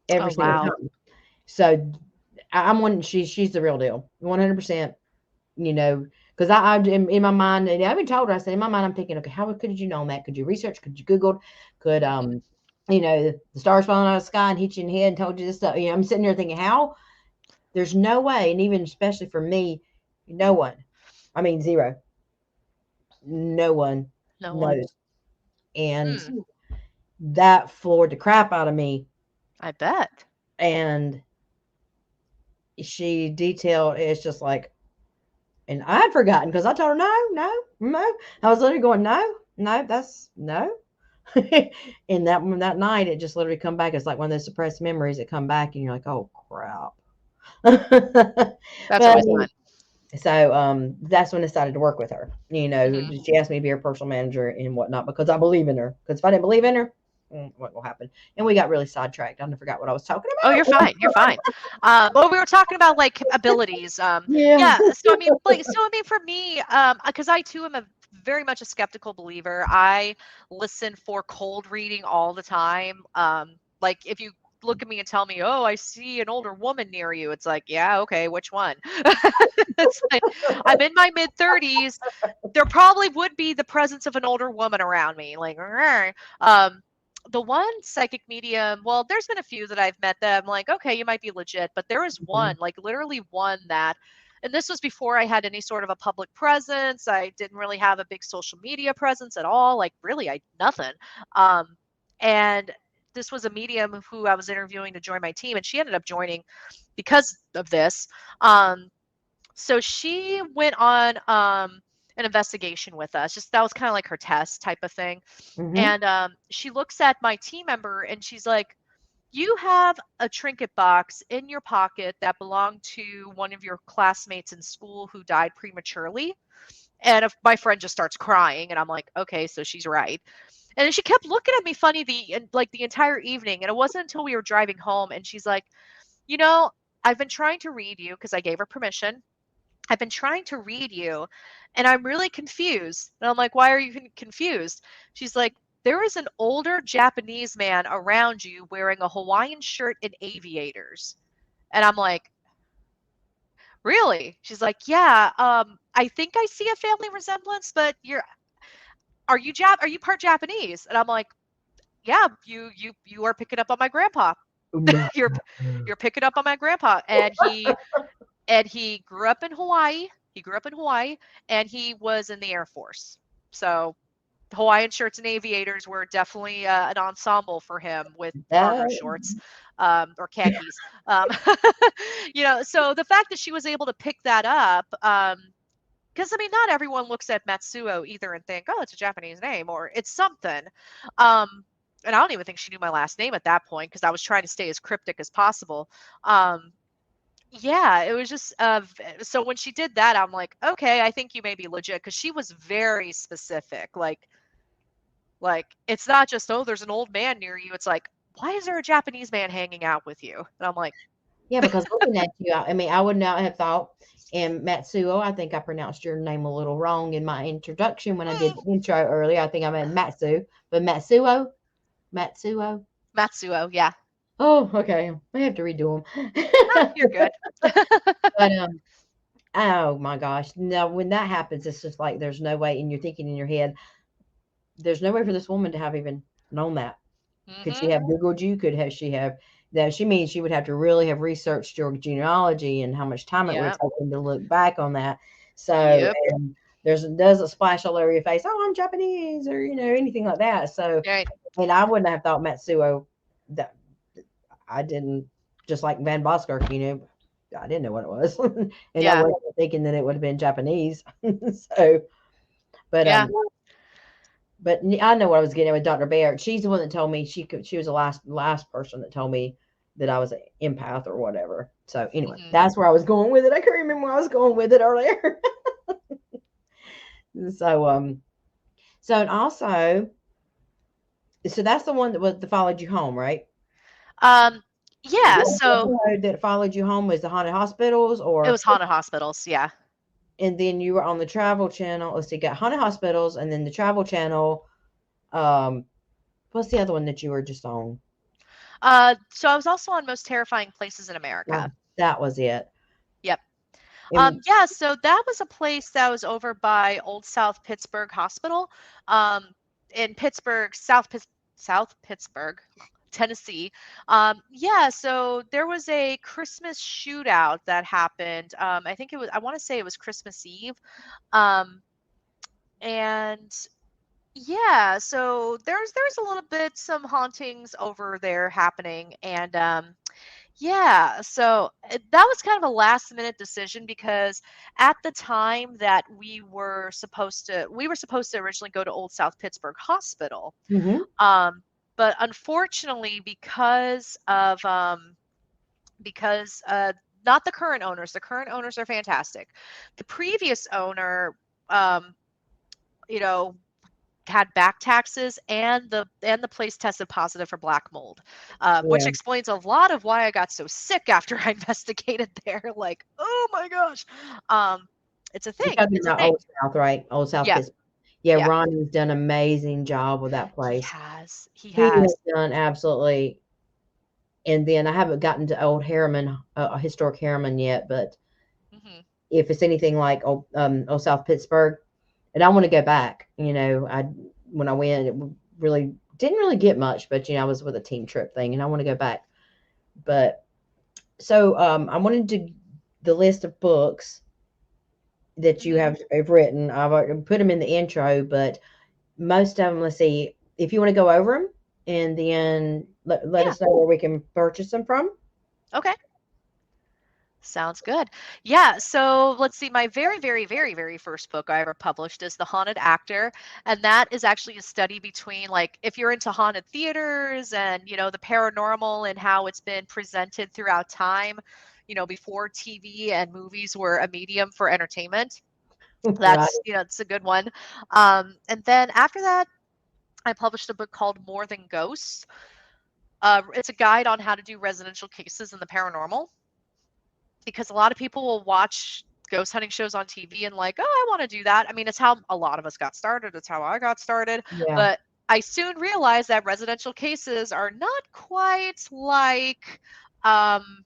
every Oh single wow. time. So I'm one. She's the real deal, 100%. Because I in my mind, and I even told her, I said in my mind, I'm thinking, okay, how could you know that? Could you research? Could you Google? Could Hmm. the stars falling out of the sky and hit you in the head and told you this stuff? I'm sitting there thinking, how? There's no way, and even especially for me, no one. I mean, zero. No one No one. knows, and Hmm. that floored the crap out of me. I bet. And she detailed, it's just like, and I had forgotten because I told her, no, no, no. I was literally going, no, no, that's no. And that night, it just literally come back. It's like one of those suppressed memories that come back, and you're like, oh crap. That's But always fun. so that's when I decided to work with her. Hmm. She asked me to be her personal manager and whatnot because I believe in her. Because if I didn't believe in her, what will happen. And we got really sidetracked. I forgot what I was talking Oh, you're about. fine. You're fine. Well, we were talking about like abilities. Yeah. Yeah. So I mean, for me, because I too am a very much a skeptical believer. I listen for cold reading all the time. Like if you look at me and tell me, "Oh, I see an older woman near you," it's like, yeah, okay, which one? It's like I'm in my mid 30s. There probably would be the presence of an older woman around me. Like, um, the one psychic medium, well, there's been a few that I've met that I'm like, okay, you might be legit, but there was one, like literally one that, and this was before I had any sort of a public presence. I didn't really have a big social media presence at all, like really, I nothing. And this was a medium who I was interviewing to join my team, and she ended up joining because of this. So she went on an investigation with us. Just that was kind of like her test type of thing. Mm-hmm. And she looks at my team member and she's like, "You have a trinket box in your pocket that belonged to one of your classmates in school who died prematurely." And if my friend just starts crying, and I'm like, "Okay, so she's right." And then she kept looking at me funny the entire evening. And it wasn't until we were driving home and she's like, "You know, I've been trying to read you because I gave her permission. I've been trying to read you and I'm really confused." And I'm like, "Why are you confused?" She's like, "There is an older Japanese man around you wearing a Hawaiian shirt and aviators." And I'm like, "Really?" She's like, "Yeah, I think I see a family resemblance, but are you part Japanese?" And I'm like, "Yeah, you are picking up on my grandpa. No. You're you're picking up on my grandpa." And he grew up in Hawaii. He grew up in Hawaii, and he was in the Air Force. So Hawaiian shirts and aviators were definitely an ensemble for him with armor That, shorts or khakis. Um, so the fact that she was able to pick that up, because I mean, not everyone looks at Matsuo either and think, "Oh, it's a Japanese name," or it's something. Um, and I don't even think she knew my last name at that point because I was trying to stay as cryptic as possible. Um, yeah, it was just so when she did that, I'm like, "Okay, I think you may be legit," because she was very specific. Like it's not just, "Oh, there's an old man near you." It's like, "Why is there a Japanese man hanging out with you?" And I'm like, yeah, because looking at you, I mean, I would not have thought. And Matsuo, I think I pronounced your name a little wrong in my introduction when I did "Hmm, the intro earlier. I think I meant Matsu, but Matsuo. Matsuo, yeah, Oh, okay. I have to redo them. you're good." But oh my gosh, no! When that happens, it's just like there's no way, and you're thinking in your head, there's no way for this woman to have even known that. Could she Mhm. have Googled you? Could have she have that? She means she would have to really have researched your genealogy and how much time it would have Yep. taken to look back on that. So, Yep. and doesn't splash all over your face. Oh, I'm Japanese, or anything like that. So, Right. and I wouldn't have thought Matsuo. That I didn't, just like Van Boskirk. I didn't know what it was, and I Yeah. wasn't thinking that it would have been Japanese. So, but Yeah. I know what I was getting at with Dr. Baird. She's the one that told me she was the last person that told me that I was an empath or whatever. So anyway, Mhm. that's where I was going with it. I couldn't remember where I was going with it earlier. So and also that's the one that followed you home, right? Um, The yeah, so episode that followed you home was the haunted hospitals, it or was haunted hospitals, yeah. and then you were on the travel channel. Let's see, got haunted hospitals, and then the travel channel. Um, what's the other one that you were just on? So I was also on Most Terrifying Places in America. That was it. Yep. And Yeah, so that was a place that was over by Old South Pittsburgh Hospital, um, in Pittsburgh, South Pittsburgh, Tennessee. Yeah, so there was a Christmas shootout that happened. I want to say it was Christmas Eve. Um, and yeah, so there's a little bit some hauntings over there happening, and yeah, so that was kind of a last minute decision because at the time that we were supposed to originally go to Old South Pittsburgh Hospital. mhm. Um, but unfortunately, because not the current owners are fantastic. The previous owner, um, you know, had back taxes, and the place tested positive for black mold, which Yeah. explains a lot of why I got so sick after I investigated there. Like, oh my gosh, um, it's a You're thing. talking It's a about thing. Old South, right? Old South Yeah, Pittsburgh. Yeah, yeah. Ronnie's done an amazing job with that He place. has. He He has has. done absolutely. And then I haven't gotten to Old Harriman, historic Harriman yet, but Hmm. if it's anything like Old South Pittsburgh, and I want to go back. I when I went, it really didn't really get much, but I was with a team trip thing, and I want to go back. But so I wanted to the list of books that you Hmm. have written. I've already put them in the intro, but most of them, let's see, if you want to go over them, and then let Yeah. us know where we can purchase them from. Okay. Sounds good. Yeah, so let's see. My very, very, very, very first book I ever published is The Haunted Actor. And that is actually a study between, like, if you're into haunted theaters and, the paranormal and how it's been presented throughout time, before TV and movies were a medium for entertainment. Right. It's a good one. And then after that, I published a book called More Than Ghosts. It's a guide on how to do residential cases in the paranormal, because a lot of people will watch ghost hunting shows on TV and like, oh, I want to do that. I mean, it's how a lot of us got started. It's how I got started. Yeah. But I soon realized that residential cases are not quite like, um,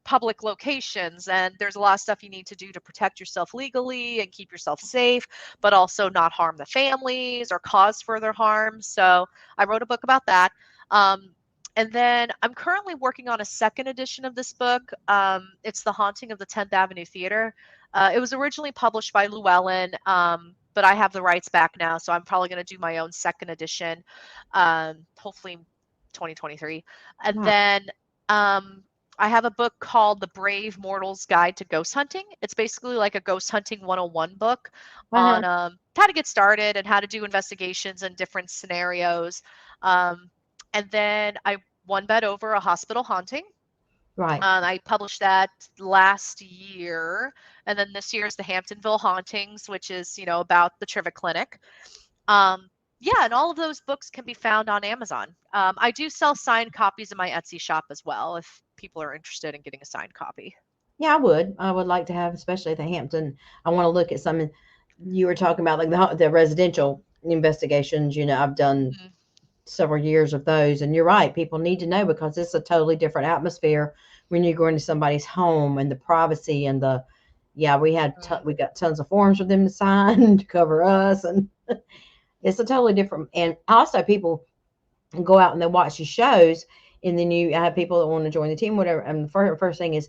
public locations. And there's a lot of stuff you need to do to protect yourself legally and keep yourself safe, but also not harm the families or cause further harm. So I wrote a book about that. Um, and then I'm currently working on a second edition of this book. It's The Haunting of the 10th Avenue Theater. It was originally published by Llewellyn, but I have the rights back now, so I'm probably going to do my own second edition, hopefully 2023. And Wow. then um, I have a book called The Brave Mortal's Guide to Ghost Hunting. It's basically like a ghost hunting 101 book Uh-huh. on how to get started and how to do investigations in different scenarios. Um, and then I one bed over a hospital haunting. Right. I published that last year. And then this year is the Hamptonville Hauntings, which is, about the Trivet Clinic. Um, yeah, and all of those books can be found on Amazon. I do sell signed copies in my Etsy shop as well if people are interested in getting a signed copy. Yeah, I would. I would like to have, especially at the Hampton. I want to look at some. You were talking about like the residential investigations. I've done Mhm. several years of those, and you're right. People need to know because it's a totally different atmosphere when you go into somebody's home and the privacy and the. Yeah, Mhm. we got tons of forms for them to sign to cover us, and it's a totally different. And also, people go out and they watch the shows, and then you have people that want to join the team, whatever. And the first thing is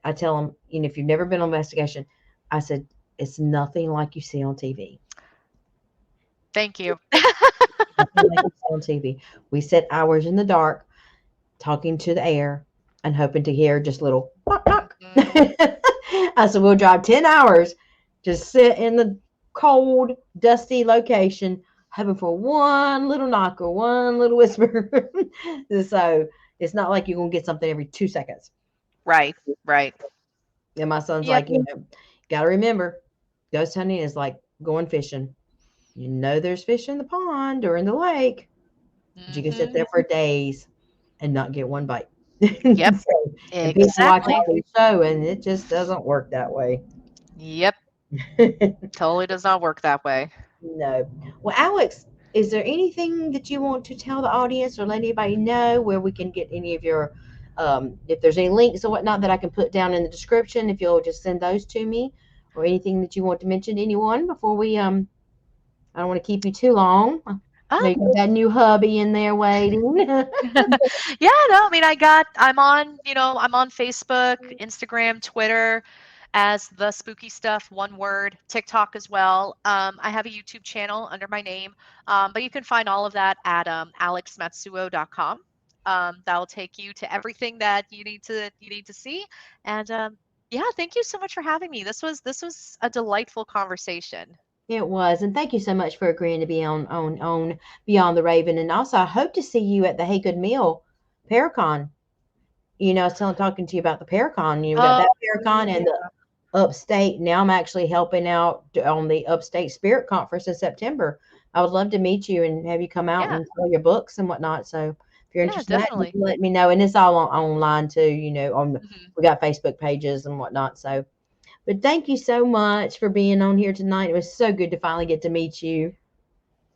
I tell them, if you've never been on investigation, I said, it's nothing like you see on TV. Thank you. Nothing like you see on TV. We sit hours in the dark talking to the air and hoping to hear just little knock, knock. Mhm. I said, we'll drive 10 hours, just sit in the cold, dusty location, hoping for one little knock or one little whisper. So it's not like you're going to get something every 2 seconds. Right, right. And my son's Yep. like, got to remember, ghost hunting is like going fishing. There's fish in the pond or in the lake, but you can sit Mhm. there for days and not get one bite. Yep, So, and people watch exactly. all this show, and it just doesn't work that way. Yep, totally does not work that way. No. Well, Alex, is there anything that you want to tell the audience or let anybody know where we can get any of your, if there's any links or whatnot that I can put down in the description, if you'll just send those to me, or anything that you want to mention to anyone before we, I don't want to keep you too long. I know you Um, got that new hubby in there waiting. yeah, no, I mean, I'm on Facebook, Instagram, Twitter as The Spooky Stuff, one word, TikTok as well. I have a YouTube channel under my name, but you can find all of that at alexmatsuo.com. That will take you to everything that you need to see. And yeah, thank you so much for having me. This was a delightful conversation. It was, and thank you so much for agreeing to be on Beyond the Raven. And also, I hope to see you at the Hey Good Meal Paracon. I was talking to you about the Paracon. You got Oh that Paracon and the upstate. Now I'm actually helping out on the Upstate Spirit Conference in September. I would love to meet you and have you come out Yeah. and sell your books and whatnot. So if you're Yeah, interested in that, you definitely. can let me know. And it's all online too, Mhm. we got Facebook pages and whatnot. So, but thank you so much for being on here tonight. It was so good to finally get to meet you.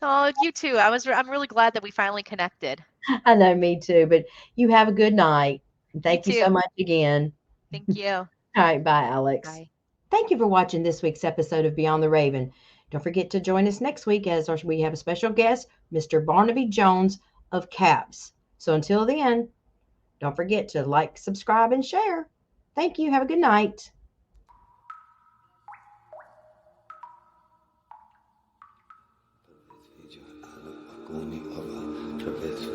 Oh, you too. I'm really glad that we finally connected. I know, me too. But you have a good night. You Thank you so too. much again. Thank you. All right, bye, Alex. Bye. Thank you for watching this week's episode of Beyond the Raven. Don't forget to join us next week as we have a special guest, Mr. Barnaby Jones of CAPS. So until then, don't forget to like, subscribe, and share. Thank you. Have a good night. Travis